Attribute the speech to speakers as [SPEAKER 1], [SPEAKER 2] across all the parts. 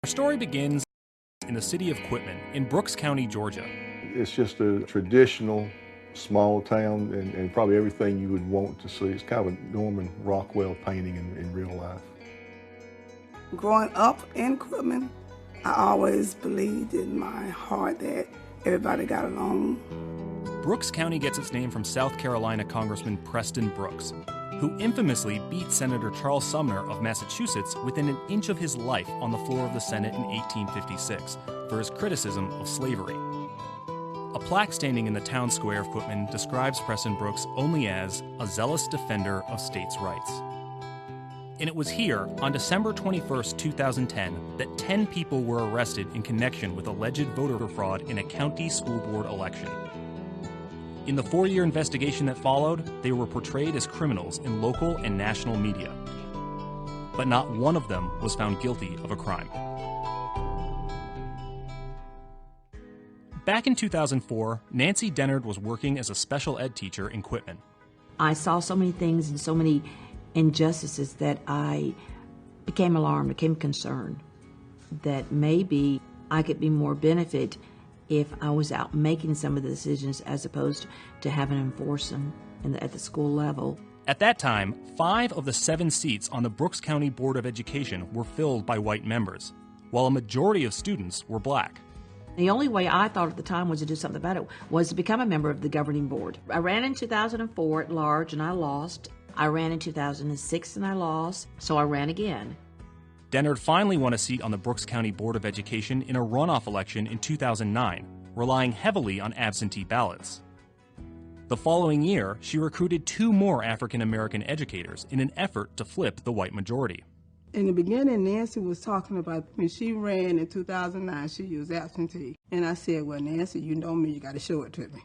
[SPEAKER 1] Our story begins in the city of Quitman in Brooks County, Georgia.
[SPEAKER 2] It's just a traditional small town and probably everything you would want to see. It's kind of a Norman Rockwell painting in real life.
[SPEAKER 3] Growing up in Quitman, I always believed in my heart that everybody got along.
[SPEAKER 1] Brooks County gets its name from South Carolina Congressman Preston Brooks, who infamously beat Senator Charles Sumner of Massachusetts within an inch of his life on the floor of the Senate in 1856 for his criticism of slavery. A plaque standing in the town square of Quitman describes Preston Brooks only as a zealous defender of states' rights. And it was here, on December 21, 2010, that 10 people were arrested in connection with alleged voter fraud in a county school board election. In the 4-year investigation that followed, they were portrayed as criminals in local and national media. But not one of them was found guilty of a crime. Back in 2004, Nancy Dennard was working as a special ed teacher in Quitman.
[SPEAKER 4] I saw so many things and so many injustices that I became alarmed, became concerned that maybe I could be more benefit if I was out making some of the decisions as opposed to having to enforce them at the school level.
[SPEAKER 1] At that time, 5 of the 7 seats on the Brooks County Board of Education were filled by white members, while a majority of students were black.
[SPEAKER 4] The only way I thought at the time was to do something about it was to become a member of the governing board. I ran in 2004 at large and I lost. I ran in 2006 and I lost, so I ran again.
[SPEAKER 1] Dennard finally won a seat on the Brooks County Board of Education in a runoff election in 2009, relying heavily on absentee ballots. The following year, she recruited 2 more African American educators in an effort to flip the white majority.
[SPEAKER 3] In the beginning, Nancy was talking about when she ran in 2009, she was absentee. And I said, well, Nancy, you know me, you got to show it to me.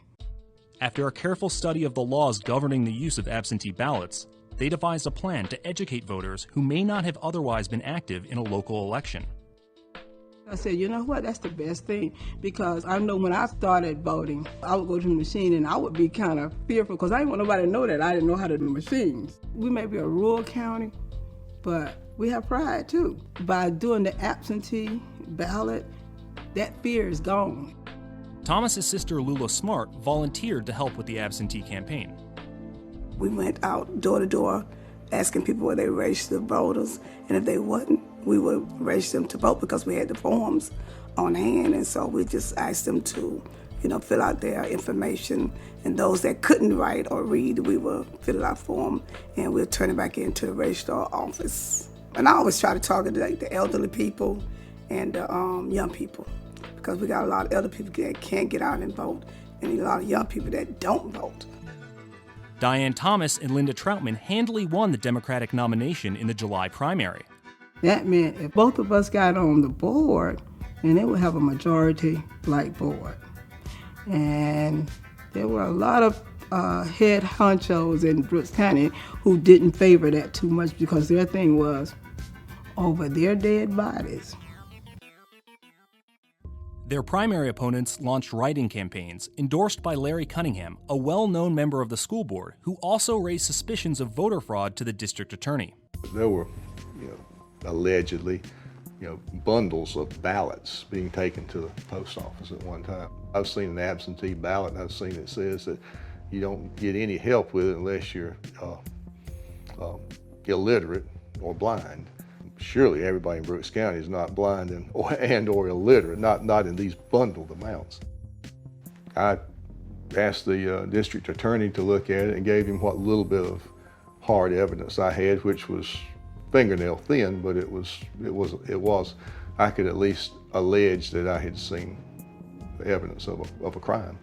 [SPEAKER 1] After a careful study of the laws governing the use of absentee ballots, they devised a plan to educate voters who may not have otherwise been active in a local election.
[SPEAKER 3] I said, you know what, that's the best thing, because I know when I started voting, I would go to the machine and I would be kind of fearful because I didn't want nobody to know that I didn't know how to do machines. We may be a rural county, but we have pride too. By doing the absentee ballot, that fear is gone.
[SPEAKER 1] Thomas's sister Lula Smart volunteered to help with the absentee campaign.
[SPEAKER 3] We went out door to door asking people were they registered voters, and if they wasn't, we would register them to vote because we had the forms on hand, and so we just asked them to, fill out their information, and those that couldn't write or read, we would fill it out for them, and we'll turn it back into the registrar office. And I always try to target the elderly people and young people, because we got a lot of elder people that can't get out and vote, and a lot of young people that don't vote.
[SPEAKER 1] Diane Thomas and Linda Troutman handily won the Democratic nomination in the July primary.
[SPEAKER 3] That meant if both of us got on the board, then it would have a majority black board. And there were a lot of head honchos in Brooks County who didn't favor that too much because their thing was over their dead bodies.
[SPEAKER 1] Their primary opponents launched write-in campaigns endorsed by Larry Cunningham, a well-known member of the school board, who also raised suspicions of voter fraud to the district attorney.
[SPEAKER 2] There were, allegedly, bundles of ballots being taken to the post office at one time. I've seen an absentee ballot, and I've seen it says that you don't get any help with it unless you're illiterate or blind. Surely everybody in Brooks County is not blind or illiterate, not in these bundled amounts. I asked the district attorney to look at it and gave him what little bit of hard evidence I had, which was fingernail thin, but it was. I could at least allege that I had seen evidence of a crime.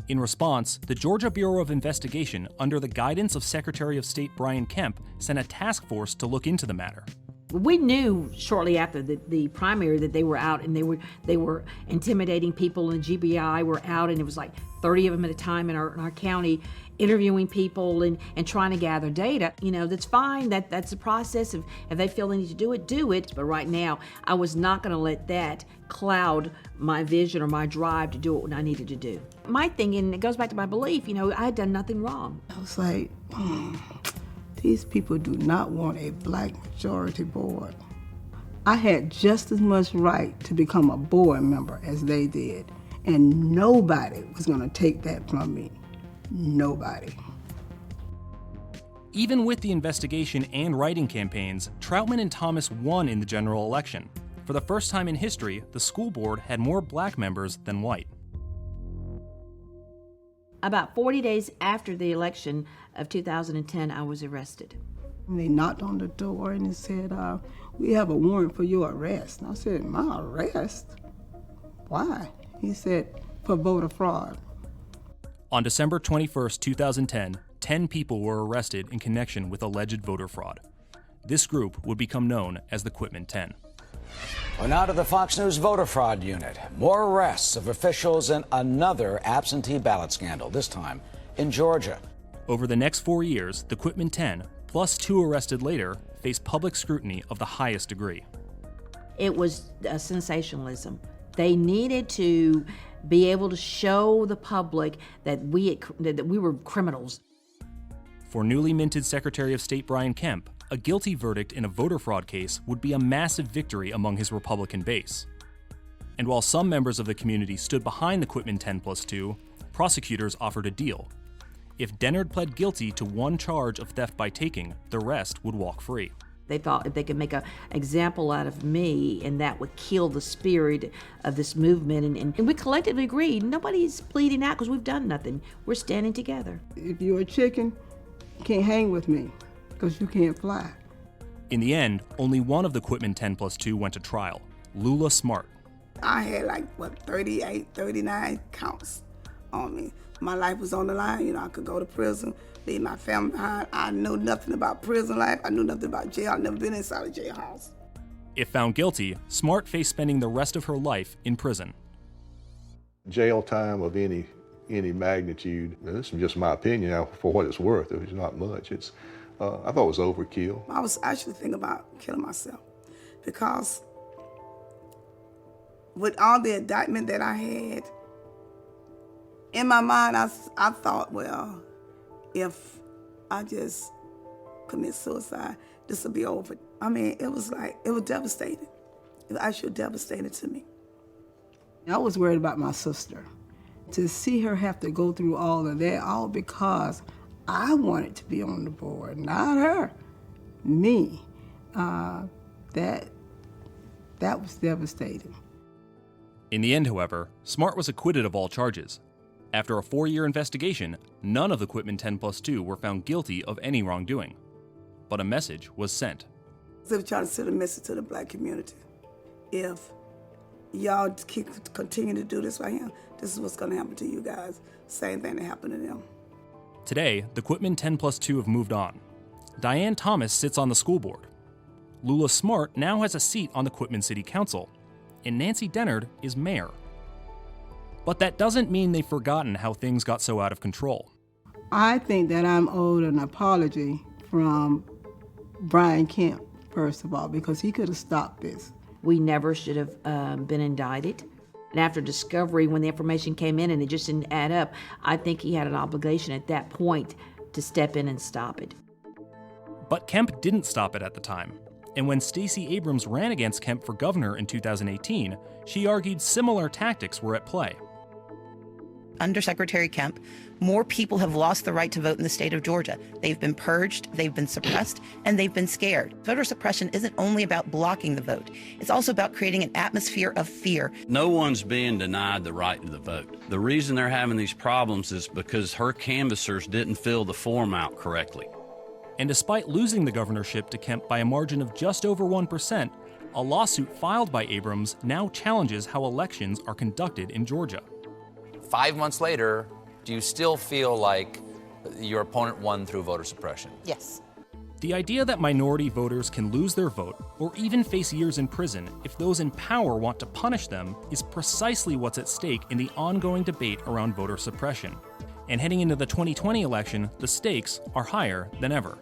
[SPEAKER 1] In response, the Georgia Bureau of Investigation, under the guidance of Secretary of State Brian Kemp, sent a task force to look into the matter.
[SPEAKER 4] We knew shortly after the primary that they were out and they were intimidating people, and GBI were out, and it was like 30 of them at a time in our county interviewing people and trying to gather data. That's fine. That's the process. If they feel they need to do it. But right now, I was not going to let that cloud my vision or my drive to do what I needed to do. My thing, and it goes back to my belief, I had done nothing wrong.
[SPEAKER 3] I was like, these people do not want a black majority board. I had just as much right to become a board member as they did, and nobody was going to take that from me. Nobody.
[SPEAKER 1] Even with the investigation and writing campaigns, Troutman and Thomas won in the general election. For the first time in history, the school board had more black members than white.
[SPEAKER 4] About 40 days after the election of 2010, I was arrested.
[SPEAKER 3] They knocked on the door and they said, we have a warrant for your arrest. And I said, my arrest? Why? He said, for voter fraud.
[SPEAKER 1] On December 21st, 2010, 10 people were arrested in connection with alleged voter fraud. This group would become known as the Quitman 10.
[SPEAKER 5] Well, now to the Fox News voter fraud unit. More arrests of officials in another absentee ballot scandal, this time in Georgia.
[SPEAKER 1] Over the next 4 years, the Quitman 10, plus 2 arrested later, faced public scrutiny of the highest degree.
[SPEAKER 4] It was sensationalism. They needed to be able to show the public that we were criminals.
[SPEAKER 1] For newly minted Secretary of State Brian Kemp, a guilty verdict in a voter fraud case would be a massive victory among his Republican base. And while some members of the community stood behind the Quitman 10+2, prosecutors offered a deal. If Dennard pled guilty to 1 charge of theft by taking, the rest would walk free.
[SPEAKER 4] They thought if they could make an example out of me, and that would kill the spirit of this movement. And we collectively agreed, nobody's pleading out because we've done nothing. We're standing together.
[SPEAKER 3] If you're a chicken, you can't hang with me because you can't fly.
[SPEAKER 1] In the end, only one of the Quitman 10+2 went to trial, Lula Smart.
[SPEAKER 3] I had 38, 39 counts on me. My life was on the line. I could go to prison, leave my family behind. I knew nothing about prison life. I knew nothing about jail. I'd never been inside a jailhouse.
[SPEAKER 1] If found guilty, Smart faced spending the rest of her life in prison.
[SPEAKER 2] Jail time of any magnitude, and this is just my opinion now, for what it's worth, it was not much. I thought it was overkill. I was actually thinking about killing myself because with all the indictment that I had, in my mind, I thought, well, if I just commit suicide, this will be over. I mean, it was devastating. It was actually devastating to me. I was worried about my sister. To see her have to go through all of that, all because I wanted to be on the board, not her, me. That was devastating.
[SPEAKER 1] In the end, however, Smart was acquitted of all charges. After a 4-year investigation, none of the Quitman 10+2 were found guilty of any wrongdoing. But a message was sent.
[SPEAKER 3] So we're trying to send a message to the black community. If y'all continue to do this right here, this is what's going to happen to you guys. Same thing that happened to them.
[SPEAKER 1] Today, the Quitman 10+2 have moved on. Diane Thomas sits on the school board. Lula Smart now has a seat on the Quitman City Council. And Nancy Dennard is mayor. But that doesn't mean they've forgotten how things got so out of control.
[SPEAKER 3] I think that I'm owed an apology from Brian Kemp, first of all, because he could have stopped this.
[SPEAKER 4] We never should have been indicted. And after discovery, when the information came in and it just didn't add up, I think he had an obligation at that point to step in and stop it.
[SPEAKER 1] But Kemp didn't stop it at the time. And when Stacey Abrams ran against Kemp for governor in 2018, she argued similar tactics were at play.
[SPEAKER 6] Under Secretary Kemp, more people have lost the right to vote in the state of Georgia. They've been purged, they've been suppressed, and they've been scared. Voter suppression isn't only about blocking the vote. It's also about creating an atmosphere of fear.
[SPEAKER 7] No one's being denied the right to the vote. The reason they're having these problems is because her canvassers didn't fill the form out correctly.
[SPEAKER 1] And despite losing the governorship to Kemp by a margin of just over 1%, a lawsuit filed by Abrams now challenges how elections are conducted in Georgia.
[SPEAKER 8] 5 months later, do you still feel like your opponent won through voter suppression?
[SPEAKER 6] Yes.
[SPEAKER 1] The idea that minority voters can lose their vote or even face years in prison if those in power want to punish them is precisely what's at stake in the ongoing debate around voter suppression. And heading into the 2020 election, the stakes are higher than ever.